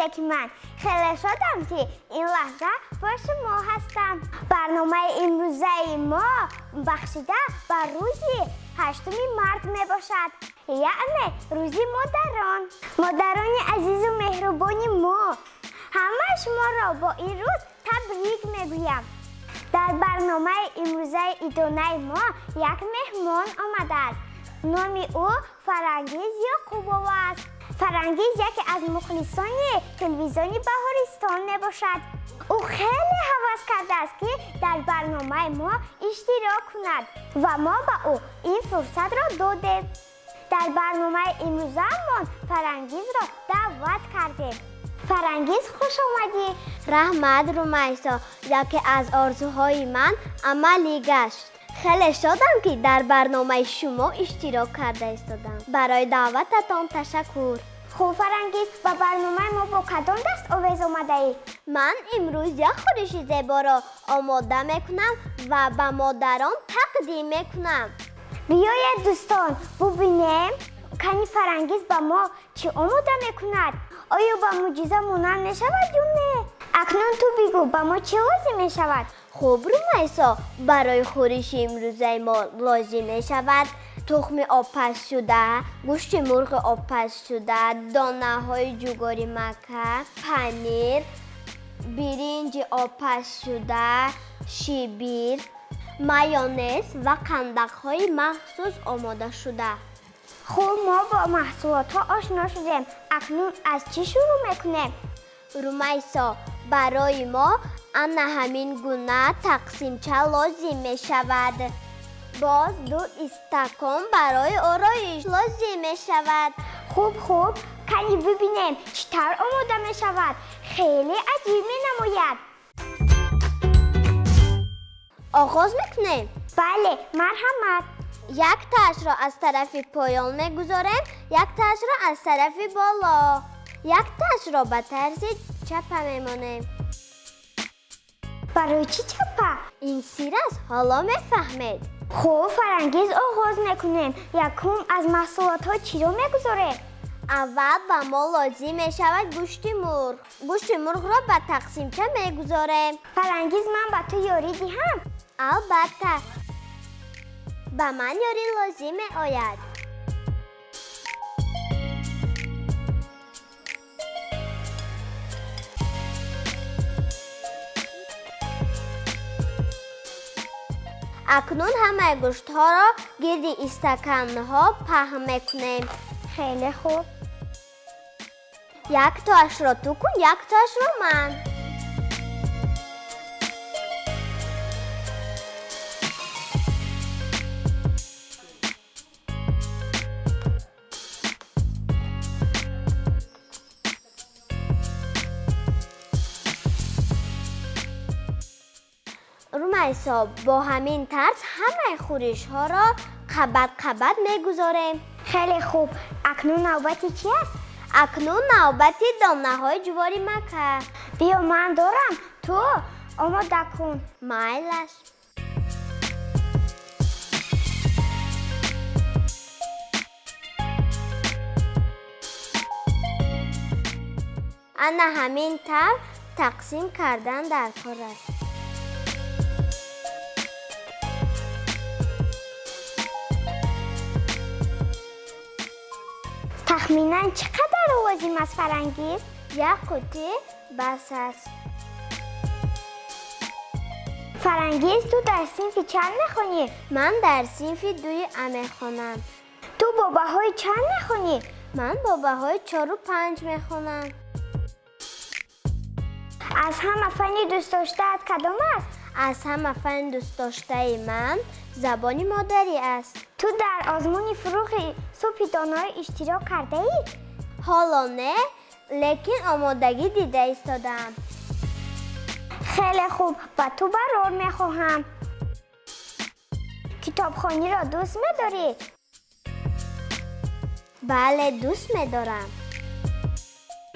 ملک من. خیلی شدم که این لحظه با شما هستم. برنامه امروزه ما بخشیده بر روزی 8 مارس می باشد، یعنی روزی مادران عزیز و مهربان ما. همه شما را با این روز تبریک میگویم. در برنامه امروزه ایدانه ما یک مهمان آمده است. نام او فرنگیز یعقوبوف است. فرنگیز یکی از مخلصان تلویزیون بهارستان می باشد. او خیلی هوس کرده است که در برنامه ما اشتراک کند و ما به او این فرصت را دادیم. در برنامه امروزمان فرنگیز را دعوت کردیم. فرنگیز خوش آمدی. رحمت رمیسا، یکی از آرزوهای من عملی گشت. خیلی شدم که در برنامه شما اشتراک کرده ایستادم. برای دعوتتان تشکر. خوب فرنگیز، با برنامه ما با کدام دست آویز آمده ای؟ من امروز یک خورش زیبا را آماده میکنم و به مادران تقدیم میکنم. بیایید دوستان ببینیم کنی فرنگیز با ما چی آماده میکند. آیا با معجزه مانند میشود یا نه؟ اکنون تو بگو با ما چی لازم میشود؟ خوب رمیسا، برای خورش امروزه ما لازم میشود تخم آبپز شده، گوشت مرغ آبپز شده، دانه های جوگاری مکه، پنیر، برنج آبپز شده، شیبیر، مایونز و قنداق های مخصوص آماده شده. خب ما با محصولات ها آشنا شدیم. اکنون از چی شروع میکنیم؟ رمیسا، برای ما انا همین گونه تقسیمچه لازم می شود. باز 2 استکان برای آرایش لازم می شود. خوب کنی ببینیم چطور آماده می شود. خیلی عجیب می نماید. آغاز میکنیم. بله، مرحمت. یک تاش را از طرف پایان میگذاریم، یک تاش را از طرف بالا. یک تاش را به طرز چپه میمانیم. برای چی چپه؟ این سیر است، حالا میفهمید. خوب فرنگیز، آغاز میکنیم. یکم از محصولات ها چی را میگذاریم؟ اول به ما لازم میشود گوشت مرغ. گوشت مرغ را به تقسیمچه میگذاریم. فرنگیز، من به تو یاری دهم؟ البته. به من یاری لازم آید. اکنون همه گوشت ها را گرد استکان ها پهن میکنیم. خیلی خوب. یک تاش را تو کن، یک تاش را من. رمیسا، با همین طرز همه خورش ها را قبط میگذاریم. خیلی خوب. اکنون نوبتی چی است؟ اکنون نوبتی دانه های جواری مکه. بیا من دارم، تو آماده کن. مایلش. انا همین طرز تقسیم کردن در کار است. تخمینا چقدر لازم است فرنگیز؟ یک قوطی بس است. فرنگیز، تو در صنف چند میخونی؟ من در صنف 2 میخونم. تو با بهای چند میخونی؟ من با بهای 4 و 5 میخونم. از همه فنی دوست داشته‌ات کدام است؟ از همه فن دوست داشته من زبان مادری است. تو در آزمون فروغ سوپ دانه‌های اشتراک کرده ای؟ حالا نه، لیکن آمادگی دیده ایستادم. خیلی خوب، با تو برار میخواهم. کتابخوانی را دوست می‌داری؟ بله، دوست می‌دارم.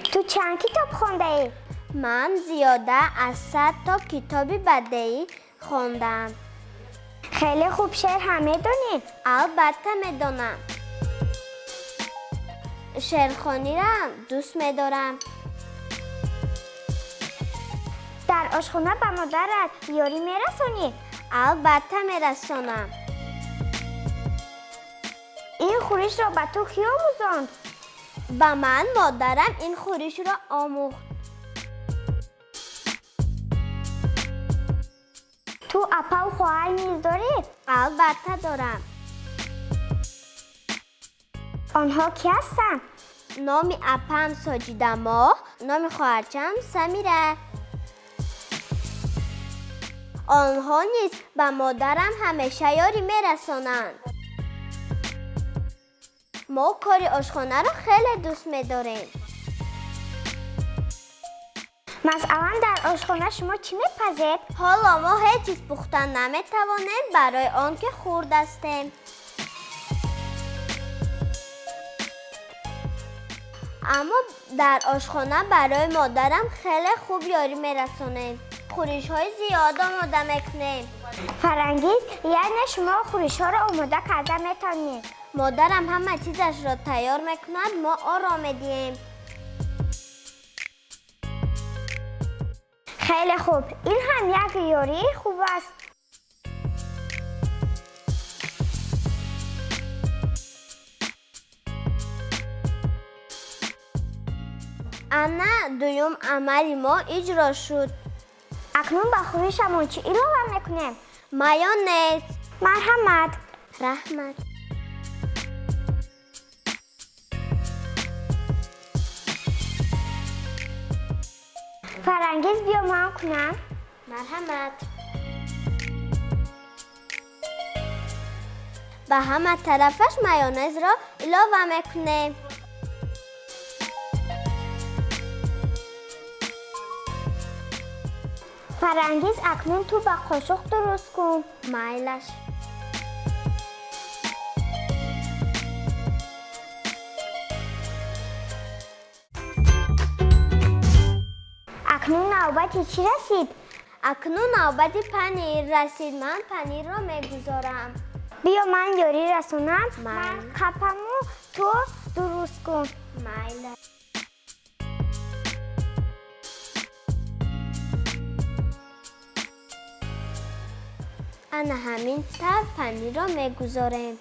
تو چند کتاب خوانده ای؟ من زیاده از 100 تا کتاب بدیهی خواندم. خیلی خوب. شعر هم میدونی؟ البته میدونم. شعرخوانی را دوست می‌دارم. در آشخانه به مادرت یاری میرسونی؟ البته میرسونم. این خورش را به تو کی آموزاند؟ به من مادرم این خورش را آموخت. تو اپا و خواهر نیز داری؟ البته دارم. آنها کی هستند؟ نام اپم ساجیده ماه، نام خواهرچم سمیره. آنها نیز به مادرم همیشه یاری میرسانند. ما کار آشخانه را خیلی دوست می‌داریم. مثلا در آشخانه شما چی میپزید؟ حالا ما هیچ چیز پختن نمیتوانیم برای آنکه خرد هستیم. اما در آشخانه برای مادرم خیلی خوب یاری میرسونیم. خورش های زیاد آماده میکنیم. فرنگیز، یعنی شما خورش ها را آماده کرده میتونید؟ مادرم همه چیزش را تیار میکند، ما آرام میدیم. خیلی خوب، این هم یک یاری خوب است. انا دویم عمل ما اجرا شد. اکنون به خورشمون چی اضافه میکنیم؟ مایونز، مرحمت، رحمت. فرنگیز بیا ما کنم. مرحمت. به همه طرفش مایونز را اضافه میکنیم. فرنگیز، اکنون تو به قاشق درست کن. مایلش. اکنون نوبت چی رسید؟ اکنون نوبت پنیر رسید. من پنیر را میگذارم. بیا من یاری رسونم. من قپمو تو درست کن. مایلش. انا همین طرف پنیر را میگذاریم.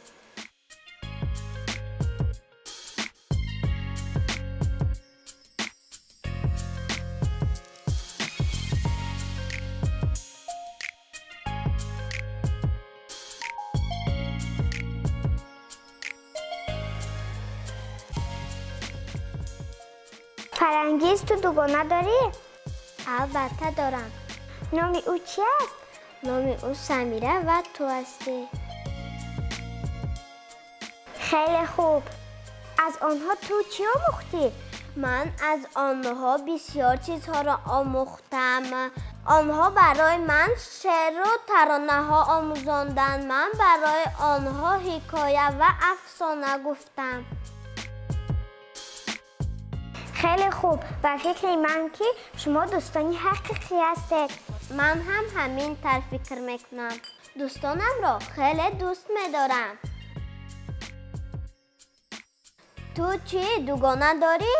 فرنگیز، تو دوگانه داری؟ البته دارم. نام او چی است؟ نام او سمیره و تو هستی. خیلی خوب. از آنها تو چی آموختی؟ من از آنها بسیار چیزها را آموختم. آنها برای من شعر و ترانه ها آموزاندند. من برای آنها حکایه و افسانه گفتم. خیلی خوب. و فکر من که شما دوستانی حقیقی هستید. من هم همین طور فکر میکنم. دوستانم را خیلی دوست میدارم. تو چی دوگانه داری؟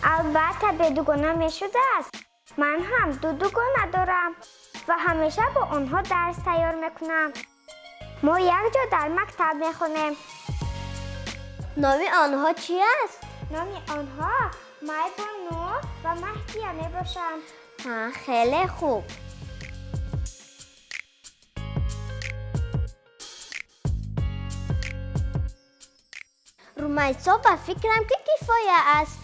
البته به دوگانه می شده است. من هم دوگانه دارم و همیشه با آنها درس تیار میکنم. ما یک جا در مکتب میخونیم. نام آنها چی است؟ نام آنها مایبانو و مهدیه می باشند. خیلی خوب. رومیسا و فکرم که کفایه است.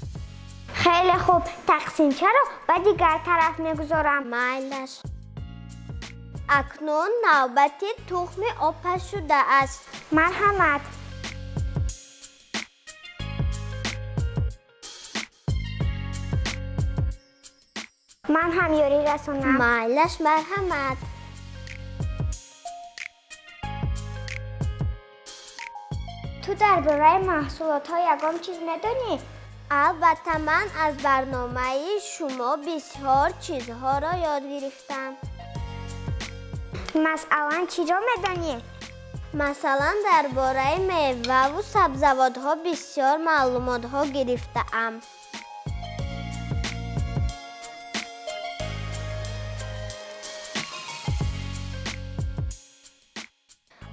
خیلی خوب. تقسیم چرا و دیگر طرف میگذارم. مایلش. اکنون نوبت تخم آبپز شده است. مرحمت. من هم یاری رسونم. مایلش. مرحمت. تو درباره محصولات ها یگام چیز میدونی؟ البته من از برنامه شما بسیار چیزها را یاد گرفتم. مثلا چی را میدونی؟ مثلا درباره میوه و سبزیجات ها بسیار معلومات ها گرفتم.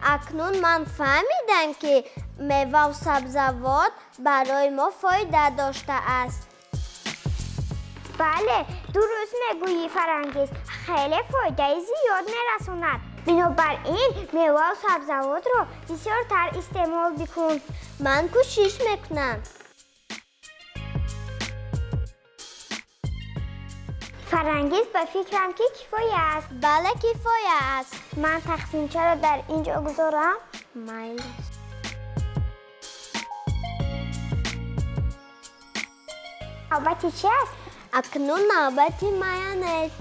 اکنون من فهمیدم که میوه و سبزیجات برای ما فایده داشته است. بله، درست میگویی فرانگیز. خیلی فایده زیاد میرساند. بنابراین میوه و سبزیجات را بسیارتر استعمال بکن. من کوشش میکنم. فرانگیز به فکرم که کفایه است. بله کفایه است. من تقسیمچه را در اینجا گذارم. مایل. نوبتی چی است؟ اکنون نوبت مایونز.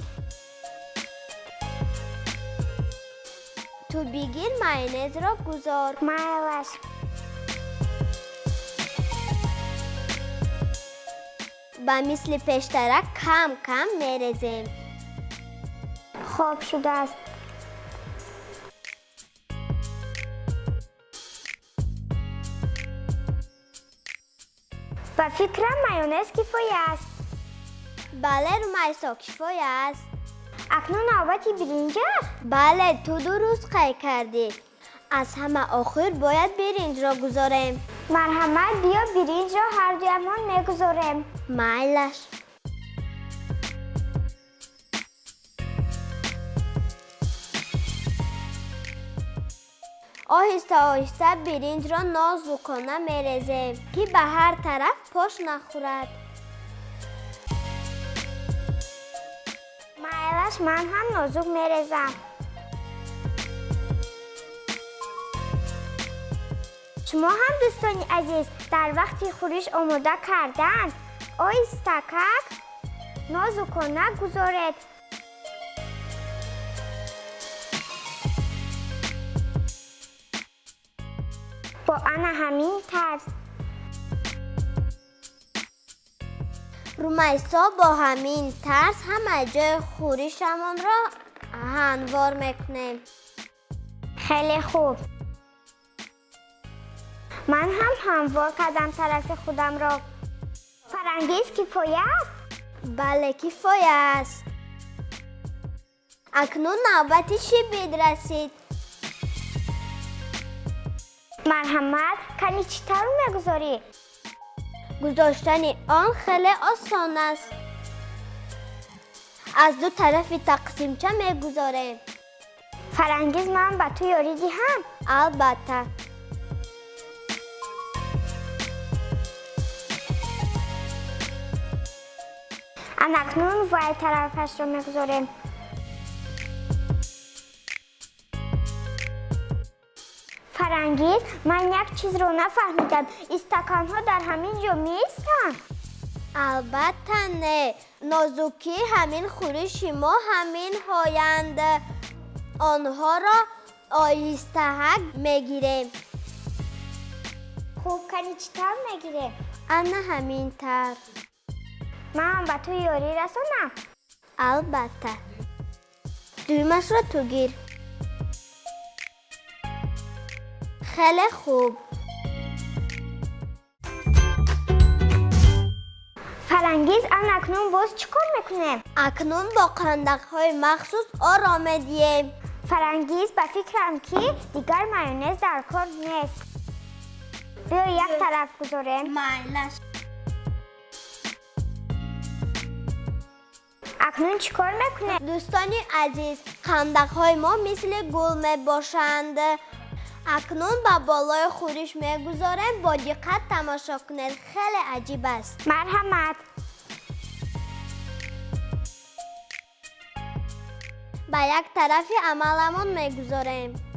تو بگیر مایونز را گذار. مایونز. با مثل پیشترک کم کم میریزیم. خوب شده است. و فکرم مایونز کفایه است. بله رمیسا کفایه است. اکنون نوبتی برنج است. بله تو درست قید کردی. از همه آخر باید برنج را گذاریم. مرحمت بیا برنج را هر دویمان میگذاریم. مایلش. آهسته آهسته برنج را نازکانه میریزیم که به هر طرف پاش نخورد. مایلش من هم نازک میریزم. شما هم دوستان عزیز در وقتی خورش آماده کردن آهسته‌ک نازکانه گذارید. با آن همین طرز. رمیسا با همین طرز همه جای خورشمان را هموار میکنیم. خیلی خوب. من هم هموار کردم طرف خودم را. فرانگیز کفایه است؟ بله کفایه است. اکنون نوبت شیبید رسید. مرحمت کنی چطور میگذاری؟ گذاشتن آن خیلی آسان است. از دو طرف تقسیمچه میگذاریم. فرانگیز من به تو یاری دهم؟ البته. اکنون وای طرفش رو میگذاریم. فرانگیز من یک چیز رو نفهمیدم. استکان ها در همین جا میستن؟ البته نه. نازکی همین خورش ما همین هایند. آنها را آهسته‌ک میگیریم. خوب کنی چطور میگیره؟ انا همین طرف. من به تو یاری رسانم؟ البته. دویمش را تو گیر. خیلی خوب. فرانگیز اکنون باز چیکار میکنیم؟ اکنون با قنداق‌های مخصوص آرام دیم. فرانگیز به فکرم که دیگر مایونز در کار نیست. بیا یک طرف گذاریم. مایلش. اکنون چیکار میکنه؟ دوستان عزیز قنداق‌های ما مثل گل می باشند. اکنون با بالای خورش میگذاریم. با دقت تماشا کنید. خیلی عجیب است. مرحمت. با یک طرف عملمون میگذاریم.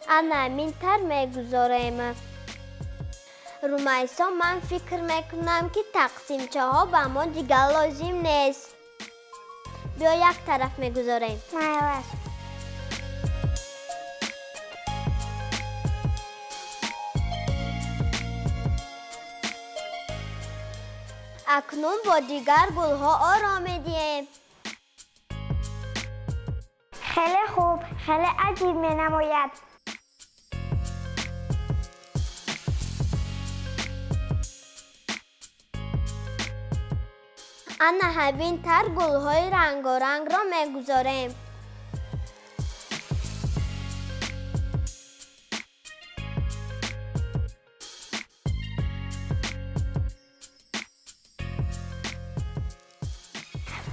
همین طر میگذاریم. رمیسا من فکر میکنم که تقسیمچه ها به ما دیگر لازم نیست. بیا یک طرف میگذاریم. مایلش. اکنون با دیگر گلها آرام دیم. خیلی خوب. خیلی عجیب می نماید. انا همین طر گلهای رنگارنگ را میگذاریم.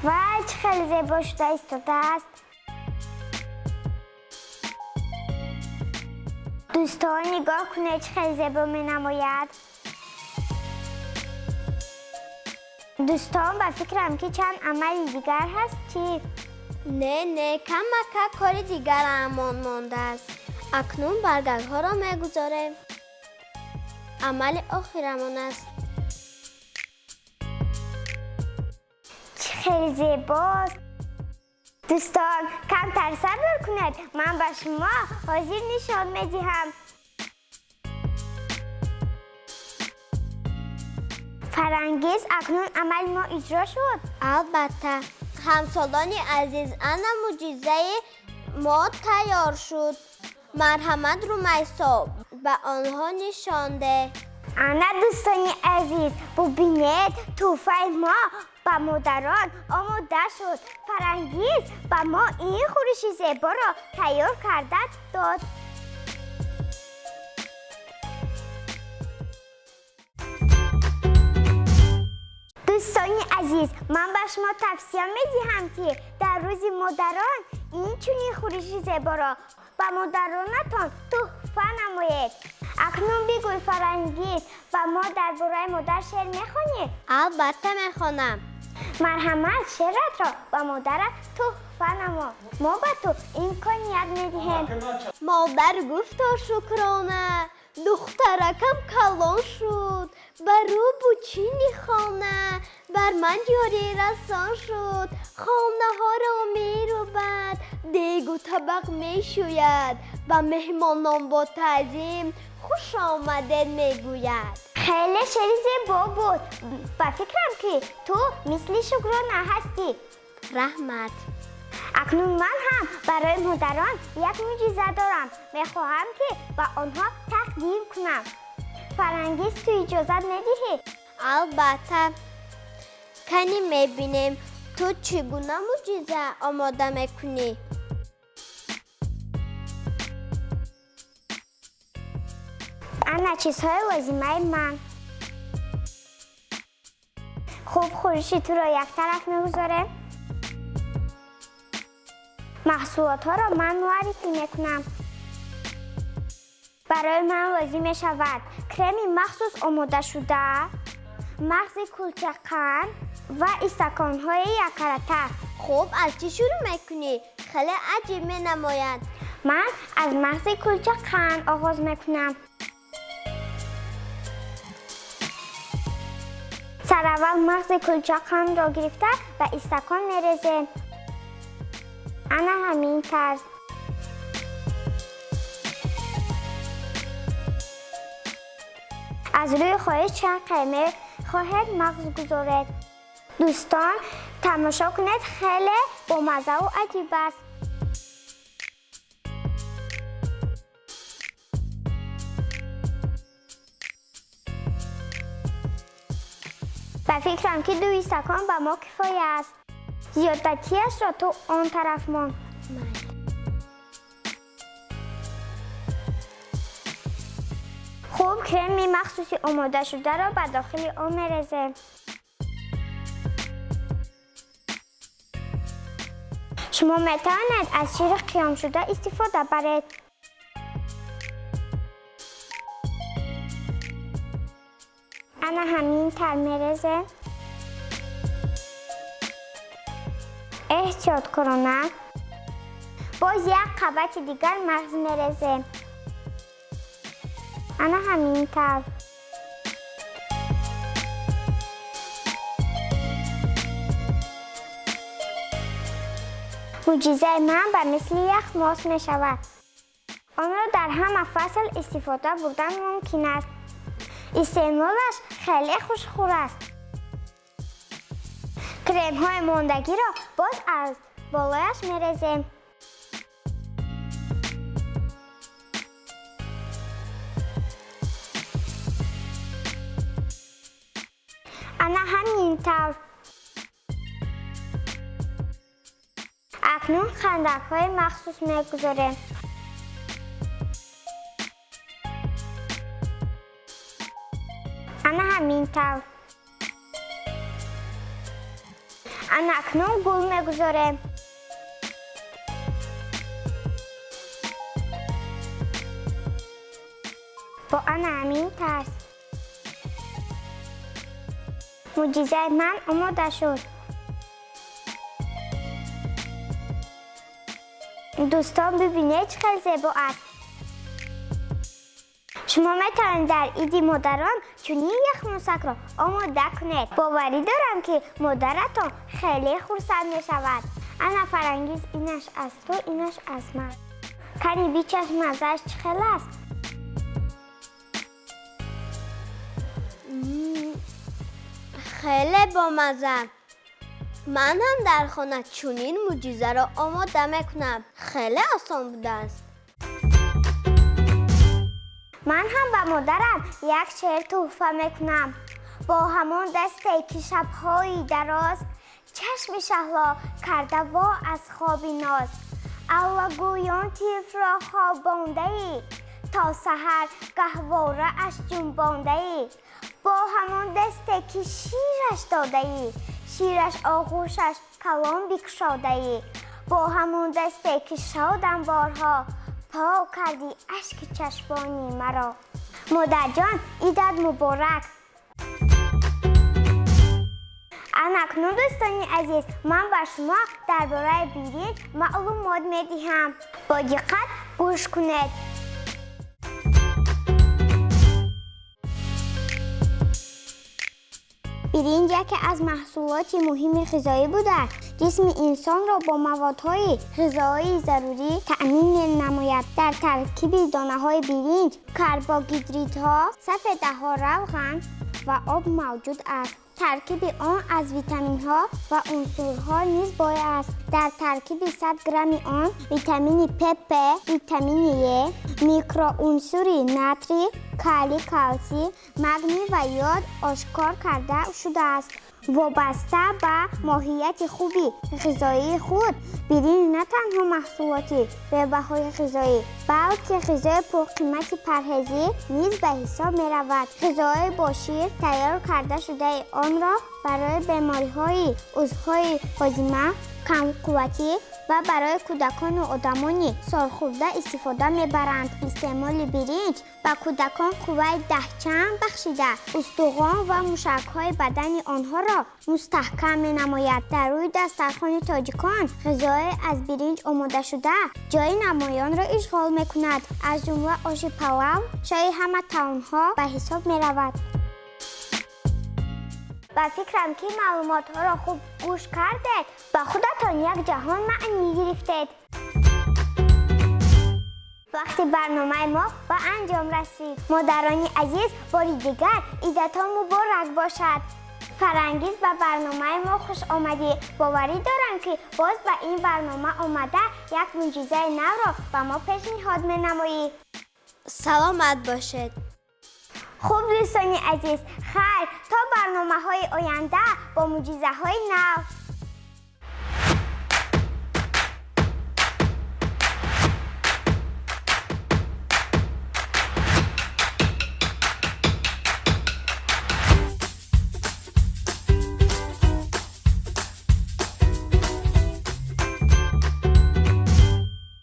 وای چه خیلی زیبا شده ایستاده است. دوستان نگاه کنید چه خیلی زیبا می نماید. دوستان با فکرم که چند عمل دیگر هست چی؟ نه کم کاری دیگر امان مانده است. اکنون برگرد ها را میگذاریم. عمل آخرمان است. چه خیلی زیباست. دوستان کمتر صبر کنید، من به شما حاضر نشان میدهم. فرانگیز اکنون عمل ما اجرا شد. البته همسالان عزیز انا معجزه ما تیار شد. مرحمت رو میسا به آنها نشانده. انا دوستان عزیز ببینید تحفه ما با مادران آماده شد. فرانگیز با ما این خورش زیبا را تیار کرده داد. دوستان عزیز من به شما توصیه می‌دهم که در روز مادران این چنین خورش زیبا را با مادرانتان تحفه نمایید. اکنون بگوی فرانگیز و ما درباره مادر شعر میخوانی؟ البته میخوانم. مرحمت شعرت را با مادرت تحفه نما. ما به تو امکانیت میدهیم. مادر گفتا شکرانه، دخترکم کلان شد. بر او بوچینی خانه، بر من جاری رسان شد. خانه ها را می روبد، دیگ و طبق می شوید. و مهمانان با تعظیم خوش آمدید می گوید. خیلی شعر زیبا بود. با فکرم که تو مثل شکرانه هستی. رحمت. اکنون من هم برای مادران یک معجزه دارم. میخواهم که با آنها تقدیم کنم. فرانگیز تو اجازت ندهی؟ البته. کنی میبینیم تو چگونه معجزه آماده میکنی. انا چیزهای لازمه من. خوب خورشی تو را یک طرف میگذارم. محصولات ها را من معرفی میکنم. برای من لازم می شود کرمی مخصوص آماده شده، مغز کلچه و استکان های یک کرته. خب از چی شروع میکنی؟ خیلی عجیب می نماید. من از مغز کلچه آغاز میکنم. سر اول مغز کلچه را گرفته و استکان میریزیم. انا همین طرز. از روی خواهش چند قیمه خواهد مغز گذارید. دوستان تماشا کنید، خیلی بامزه و عجیب است. به فکرم که 2 استکان به ما کفایه است. زیادتیش را تو آن طرف مان. خوب کرمی مخصوصی آماده شده را به داخل آن میریزیم. شما میتوانید از شیر قیام شده استفاده برید. انا همین تر میریزیم. احتیاط کنه. باز یک قبط دیگر مغز میریزیم. انا همین طرف. معجزه من به مثل یک ماست می شود. آن را در همه فصل استفاده بردن ممکن است. استعمالش خیلی خوشخور است. کرم های ماندگی را باز از بالایش می ریزیم. انا همین طور. اکنون خندق های مخصوص میگذاریم. انا همین طور. اکنون گل میگذارم. با همین ترس معجزه من آماده شد. دوستان ببینید چه خیلی زیبا است. شما میتوانید در عید مادران چنین یک موسک را آماده کنید. باوری دارم که مادرتان خیلی خرسند می شود. انا فرانگیز اینش از تو، اینش از من. کنی بیچشم مزهش چه خیلی است. خیلی بامزه. من هم در خانه چنین معجزه را آماده میکنم. خیلی آسان بوده است. من هم به مادرم یک شعر تحفه میکنم. با همان دستی که شب‌های دراز چشم شهلا کرده وا از خواب ناز. الله گویان طیف را خوابانده ای، تا سحر گهواره اش جنبانده ای. با همان دستی که شیرش داده ای، شیرش آغوشش کلام بکشاده ای. با همان دستی که شادم بارها، پاک کردی اشک چشمانی مرا. مادر جان عیدت مبارک. اکنون دوستان عزیز من به شما درباره برنج معلومات میدهم. با دقت گوش کنید. برنج یکی از محصولات مهم غذایی بوده. جسم انسان را با موادهای غذایی ضروری تأمین نماید. در ترکیب دانه‌های برنج کربوهیدرات‌ها، سفیده‌ها، روغن و آب موجود است. ترکیب آن از ویتامین‌ها و عنصرها نیز بای است. در ترکیب 100 گرم آن ویتامین PP، ویتامین ی، میکروعنصر نتری، کالی، کلسیم، مگنی و یود آشکار کرده شده است. وابسته به ماهیت خوبی غذایی خود، برنج نه تنها محصولاتی به بهای غذایی بلکه غذای پرقیمت پرهیزی نیز به حساب می رود. غذای با شیر تیار کرده شده آن را برای بیماری‌های عضوهای هاضمه، کم قوتی و برای کودکان و آدمان سالخورده استفاده میبرند. استعمال برنج به کودکان قوه دهچند بخشیده استخوان و موشک‌های بدن آنها را مستحکم می‌نماید. در روی دسترخوان تاجیکان غذای از برنج آماده شده جای نمایان را اشغال می‌کند. از جمله آش پلو شای همه طعم‌ها به حساب می‌رود. و فکرم که معلومات ها را خوب گوش کردید. با خودتان یک جهان معنی گرفتید. وقتی برنامه ما به انجام رسید. مادران عزیز باری دیگر عیدتان مبارک باشد. فرانگیز به برنامه ما خوش آمدی. باوری دارم که باز به این برنامه آمده یک معجزه نو را به ما پیشنهاد می نمایی. سلامت باشید. خوب دوستان عزیز، خیر تا برنامه های آینده با معجزه های نو.